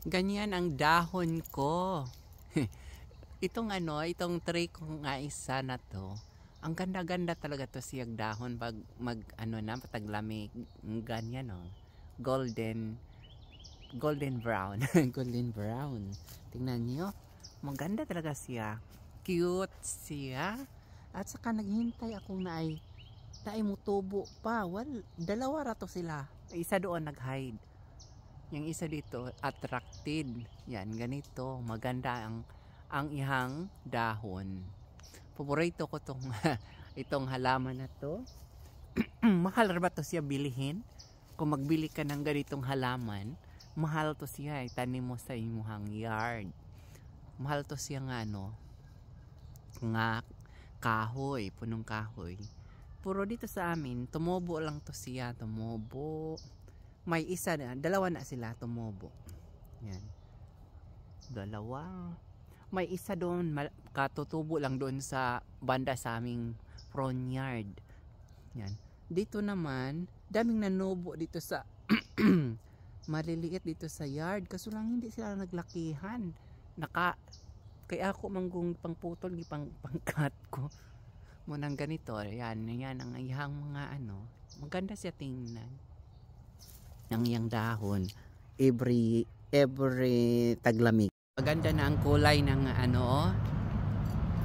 Ganyan ang dahon ko. Itong tray ko nga isa na to. Ang ganda-ganda talaga to siyang dahon pag pataglamig. Ganyan oh. Golden brown. Golden brown. Tingnan niyo. Maganda talaga siya. Cute siya. At saka naghintay akong naay mutubo pa. Dalawa rato sila. Isa doon nag-hide. Yung isa dito attracted. Yan, ganito. Maganda ang ihang dahon. Paborito ko itong halaman na to. Mahal ba to siya bilihin? Kung magbili ka ng ganitong halaman, mahal to siya. Itanim mo sa imuhang yard. Mahal to siya nga kahoy, punong kahoy. Puro dito sa amin, tumubo lang to siya, tumubo. May isa na, dalawa na sila tumubo. Yan. Dalawa. May isa doon, katutubo lang doon sa banda sa aming front yard. Yan. Dito naman, daming nanubo dito sa maliliit dito sa yard. Kaso lang hindi sila naglakihan. Kaya ako manggong pangputol, pangkat ko. Munang ganito. Yan ang ihang mga maganda siya tingnan. Ang iyang dahon. Every taglamig. Maganda na ang kulay ng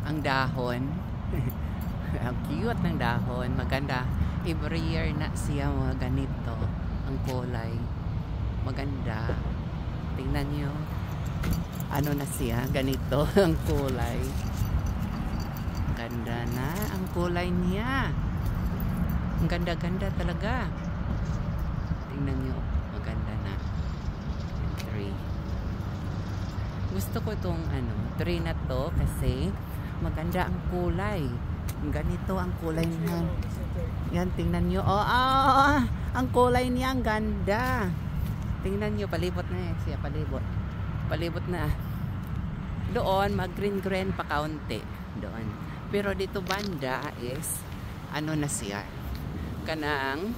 ang dahon. Ang cute ng dahon. Maganda. Every year na siya ganito. Ang kulay. Maganda. Tingnan nyo. Na siya. Ganito ang kulay. Ganda na ang kulay niya. Ang ganda-ganda talaga. Tingnan nyo. Maganda na. And tree. Gusto ko itong tree na to kasi maganda ang kulay. Ganito ang kulay niya. Yan, tingnan nyo. Ang kulay niya ang ganda. Tingnan nyo, palibot na siya, palibot na. Doon mag-green pa kaunti doon. Pero dito banda is na siya, kanang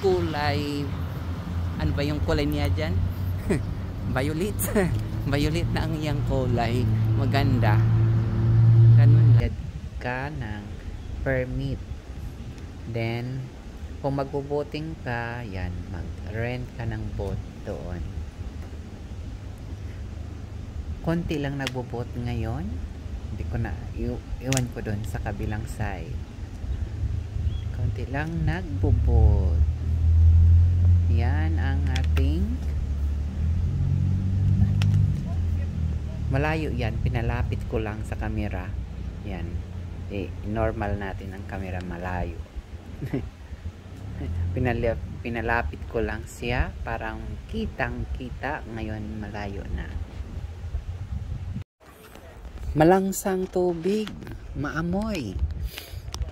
kulay, ba yung kulay niya dyan? Violet. Violet na ang iyang kulay. Maganda. Ganun lang ka ng permit. Then kung magbuboting ka, yan, mag-rent ka ng boat doon. Konti lang nagbobot ngayon. Hindi ko na iwan ko doon sa kabilang side. Konti lang nagbobot. Yan ang ating malayo yan. Pinalapit ko lang sa camera. Yan. Normal natin ang camera malayo. Pinalapit ko lang siya. Parang kitang-kita. Ngayon malayo na. Malangsang tubig, maamoy.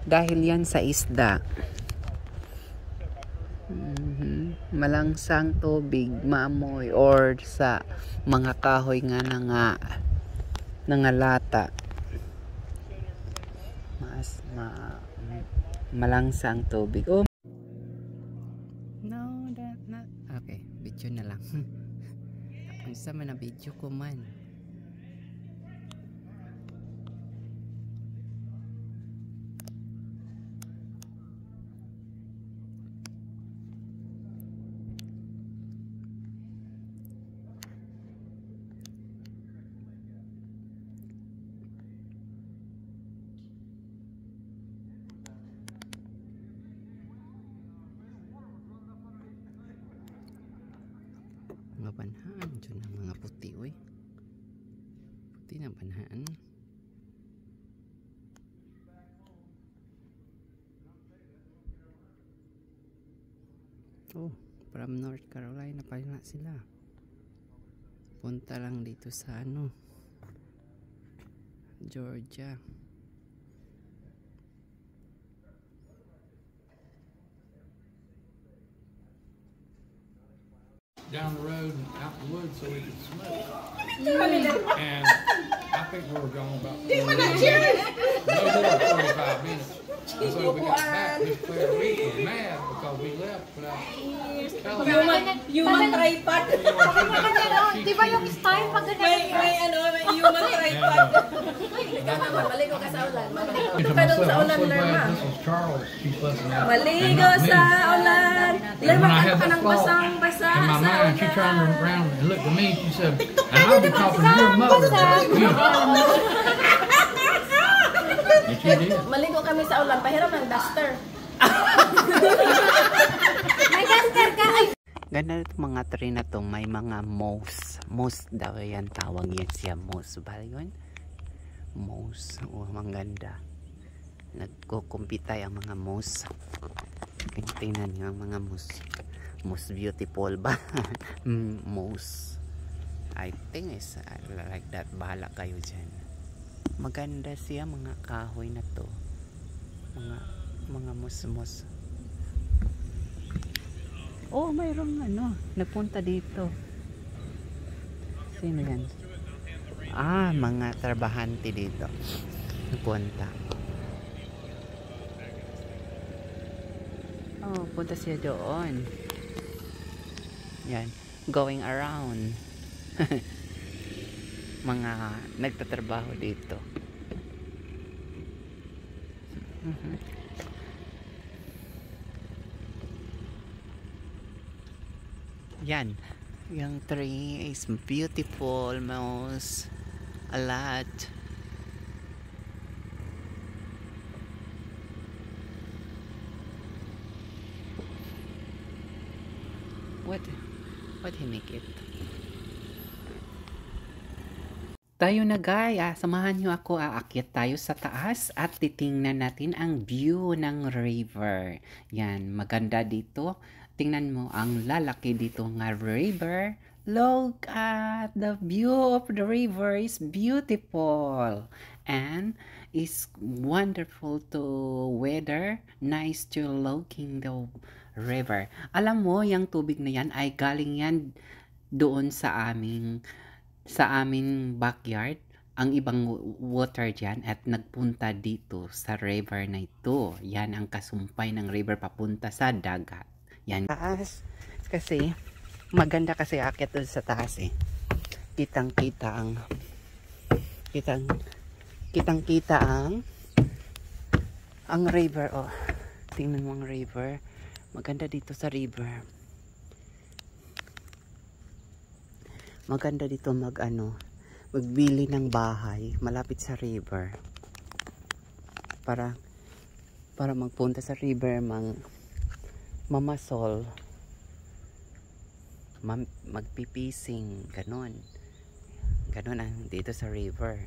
Dahil yan sa isda. Malangsang tubig, maamoy. Or sa mga kahoy nga nangalata. Malangsang tubig. Oh. No, that not. Okay, video na lang. Ang sama na video ko man. Mga banhaan dyan ang mga puti, oy. Puti na banhaan. Oh, from North Carolina pa na sila. Punta lang dito sa Georgia. Down the road and out the woods so we could smoke. And I think we were gone about no more than 45 minutes. And so we got back, Miss Claire Reed was mad because we left without telling her. Human tripod. She Di ba yung style pag ganyan? May human tripod. To Maligo ka sa ulan. myself, I'm so glad this is Charles she's listening out. Maligo and not me. sa ulan. And when I had ka that ng thought basang-basa in my sa mind, she ulan. turned around and looked at me. She said, "And I'll be talking to your mother." And she did. Maligo kami sa ulan. Pahiram ng duster. May duster ka. Ay, Ganda itong mga tree na to, may mga moss. Moss daw yan, tawag yan siya, moss. Ba yun? Moss. Oh, maganda. Nagkukumpitay ang mga moss. Tingnan nyo ang mga moss. Moss beautiful ba? Moss. I think is like that. Bahala kayo dyan. Maganda siya, mga kahoy na to. Mga moss-moss. Oh, mayroong nagpunta dito. Sino yan? Ah, mga trabahante dito. Nagpunta. Oh, punta siya doon. Yan. Going around. Mga nagtatrabaho dito. Yan. Yung tree is beautiful, moss. A lot. What he make it? Tayo na guys, samahan nyo ako, aakyat tayo sa taas at titingnan natin ang view ng river. Yan, maganda dito. Tingnan mo ang lalaki dito nga river. Look at the view of the river, is beautiful and is wonderful to weather. Nice to looking the river. Alam mo, yung tubig na yan ay galing yan doon sa aming backyard. Ang ibang water dyan at nagpunta dito sa river na ito. Yan ang kasumpay ng river papunta sa dagat. Yan. Taas. Kasi maganda kasi akit doon sa taas eh. Kitang-kita ang river. Oh, tingnan mo ang river. Maganda dito sa river. Maganda dito magbili ng bahay malapit sa river. Para magpunta sa river, mamasol, magpipising, ganon ang dito sa river.